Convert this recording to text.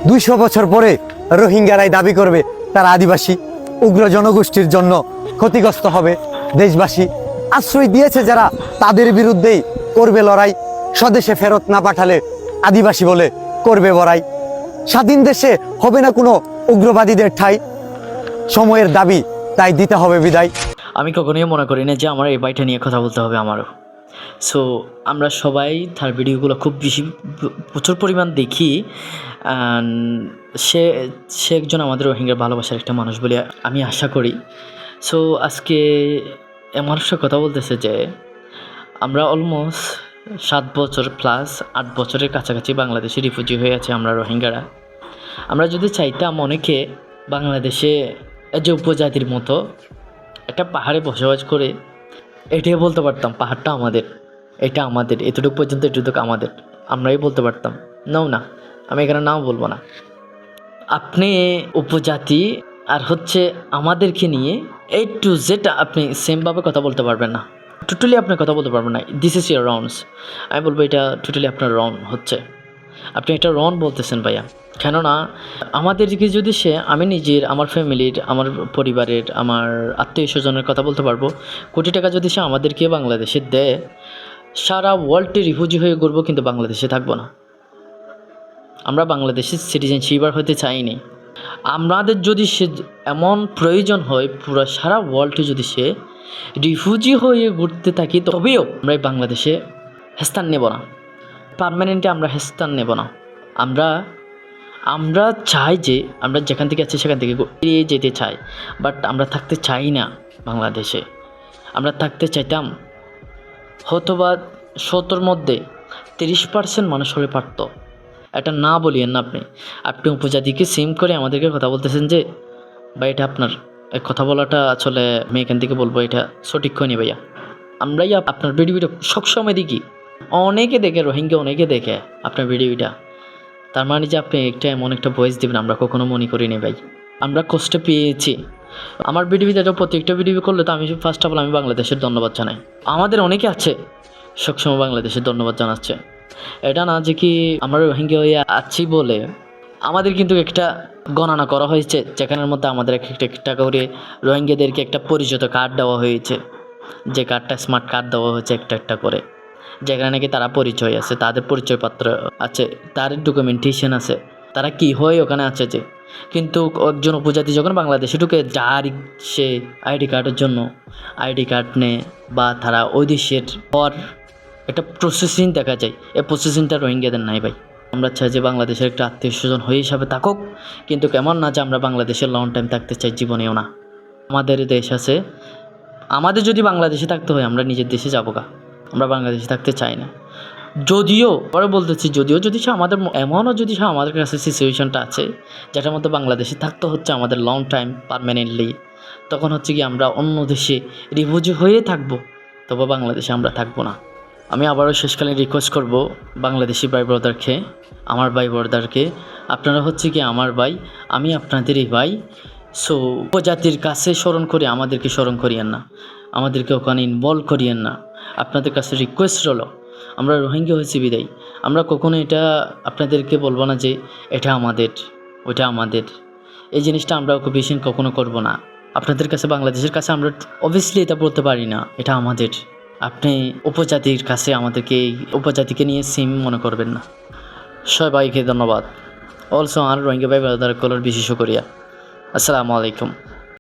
200 বছর পরে রোহিঙ্গারাই দাবি করবে তারা আদিবাসী। উগ্র জনগোষ্ঠীর জন্য ক্ষতিগ্রস্ত হবে দেশবাসী। আশ্রয় দিয়েছে যারা তাদের বিরুদ্ধেই করবে লড়াই। স্বদেশে ফেরত না পাঠালে আদিবাসী বলে করবে বড়াই। স্বাধীন দেশে হবে না কোনো উগ্রবাদীদের ঠাঁই। সময়ের দাবি তাই দিতে হবে বিদায়। আমি কখনোই মনে করি না যে আমার এই বাইটা নিয়ে কথা বলতে হবে আমারও। সো আমরা সবাই তার ভিডিওগুলো খুব প্রচুর পরিমাণ দেখি। সে সে একজন আমাদের রোহিঙ্গার ভালোবাসার একটা মানুষ বলে আমি আশা করি। সো আজকে মানুষের কথা বলতেছে যে আমরা অলমোস্ট 7 বছর প্লাস 8 বছরের কাছাকাছি বাংলাদেশে রিফিউজি হয়ে আছে আমরা রোহিঙ্গারা। আমরা যদি চাইতাম অনেকে বাংলাদেশে যে উপজাতির মতো একটা পাহাড়ে বসবাস করে এটাই বলতে পারতাম পাহাড়টা আমাদের, এটা আমাদের, এতটুকু পর্যন্ত এটুকু আমাদের, আমরাই বলতে পারতাম। নাও না, আমি এখানে নাও বলবো না। আপনি উপজাতি আর হচ্ছে আমাদেরকে নিয়ে A to Z আপনি সেমভাবে কথা বলতে পারবেন না, টোটালি আপনি কথা বলতে পারবেন না। দিস ইজ ইয়ার রংস। আমি বলবো এটা টোটালি আপনার রং হচ্ছে, আপনি এটা রং বলতেছেন ভাইয়া। কেননা আমাদেরকে যদি সে, আমি নিজের, আমার ফ্যামিলির, আমার পরিবারের, আমার আত্মীয় স্বজনের কথা বলতে পারবো, কোটি টাকা যদি সে আমাদেরকে বাংলাদেশে দেয়, সারা ওয়ার্ল্ডে রিফিউজি হয়ে ঘুরবো কিন্তু বাংলাদেশে থাকবো না। আমরা বাংলাদেশের সিটিজেনশিপ আর হতে চাইনি। আমাদের যদি সে এমন প্রয়োজন হয় পুরো সারা ওয়ার্ল্ডে যদি সে রিফিউজি হয়ে ঘুরতে থাকি, তবেও আমরা বাংলাদেশে স্থান নেব না, পার্মানেন্টে আমরা স্থান নেব না। আমরা চাই যে আমরা যেখান থেকে আছি সেখান থেকে এড়িয়ে যেতে চাই, বাট আমরা থাকতে চাই না বাংলাদেশে। আমরা থাকতে চাইতাম হয়তোবা 100-র মধ্যে 30% মানুষ হলে পারত। এটা না বলিয়েন না আপনি উপজাতিকে সিম করে আমাদেরকে কথা বলতেছেন যে ভাই এটা আপনার কথা বলাটা আসলে আমি এখান থেকে বলবো এটা সঠিক হয়নি ভাইয়া। আমরাই আপনার ভিডিওটা সবসময় দেখি, অনেকে দেখে, রোহিঙ্গা অনেকে দেখে আপনার ভিডিওটা। তার মানে যে আপনি এমন একটা ভয়েস দেবেন আমরা কখনো মনে করিনি ভাই। আমরা কষ্ট পেয়েছি। আমার ভিডিওটা প্রত্যেকটা ভিডিও করলে তো আমি ফার্স্ট অফ অল আমি বাংলাদেশের ধন্যবাদ জানাই। আমাদের অনেকে আছে সবসময় বাংলাদেশের ধন্যবাদ জানাচ্ছে। এটা না যে কি আমরা রোহিঙ্গা হয়ে আছি বলে আমাদের কিন্তু একটা গণনা করা হয়েছে, যেখানের মধ্যে আমাদের একটা করে রোহিঙ্গাদেরকে একটা পরিচিত কার্ড দেওয়া হয়েছে, যে কার্ডটা স্মার্ট কার্ড দেওয়া হয়েছে একটা করে, যেখানে নাকি তারা পরিচয় আছে, তাদের পরিচয়পত্র আছে, তার ডকুমেন্টেশন আছে, তারা কি হয় ওখানে আছে যে। কিন্তু একজন উপজাতি যখন বাংলাদেশে ঢুকে, যার সে আইডি কার্ডের জন্য আইডি কার্ড নেয় বা তারা ওই দেশের পর একটা প্রসেসিং দেখা যায়, এই প্রসেসিংটা রোহিঙ্গাদের নাই ভাই। আমরা চাই যে বাংলাদেশের একটা আত্মীয় স্বজন হয়ে হিসাবে থাকুক, কিন্তু কেমন না যে আমরা বাংলাদেশের লং টাইম থাকতে চাই, জীবনেও না। আমাদের দেশ আছে, আমাদের যদি বাংলাদেশে থাকতে হয় আমরা নিজের দেশে যাবো গা, আমরা বাংলাদেশে থাকতে চাই না। যদিও পরে বলতেছি, যদি সে আমাদের এমনও যদি সে আমাদের কাছে সিচুয়েশনটা আছে যেটার মধ্যে বাংলাদেশে থাকতে হচ্ছে আমাদের লং টাইম পারমানেন্টলি, তখন হচ্ছে কি আমরা অন্য দেশে রিফিউজি হয়ে থাকবো, তবে বাংলাদেশে আমরা থাকবো না। আমি আবারও শেষকালে রিকোয়েস্ট করব বাংলাদেশি ভাই ব্রাদারকে, আমার ভাই ব্রাদারকে, আপনারা হচ্ছে কি আমার ভাই, আমি আপনাদেরই ভাই। সো উপজাতির কাছে স্মরণ করে আমাদেরকে স্মরণ করিয়েন না, আমাদেরকে ওখানে ইনভলভ করিয়েন না। আপনাদের কাছে রিকোয়েস্ট হলো, আমরা রোহিঙ্গা হয়েছি বিদায়, আমরা কখনো এটা আপনাদেরকে বলবো না যে এটা আমাদের, ওইটা আমাদের। এই জিনিসটা আমরা অকুপেশন কখনো করব না। আপনাদের কাছে, বাংলাদেশের কাছে আমরা অবভিয়াসলি এটা বলতে পারি না এটা আমাদের। আপনি উপজাতির কাছে আমাদেরকে এই উপজাতিকে নিয়ে সিম মনে করবেন না। সবাইকে ধন্যবাদ। অলসো আর রোহিঙ্গা ভাই ব্রাদার কলার বিশেষ করিয়া। আসসালামু আলাইকুম।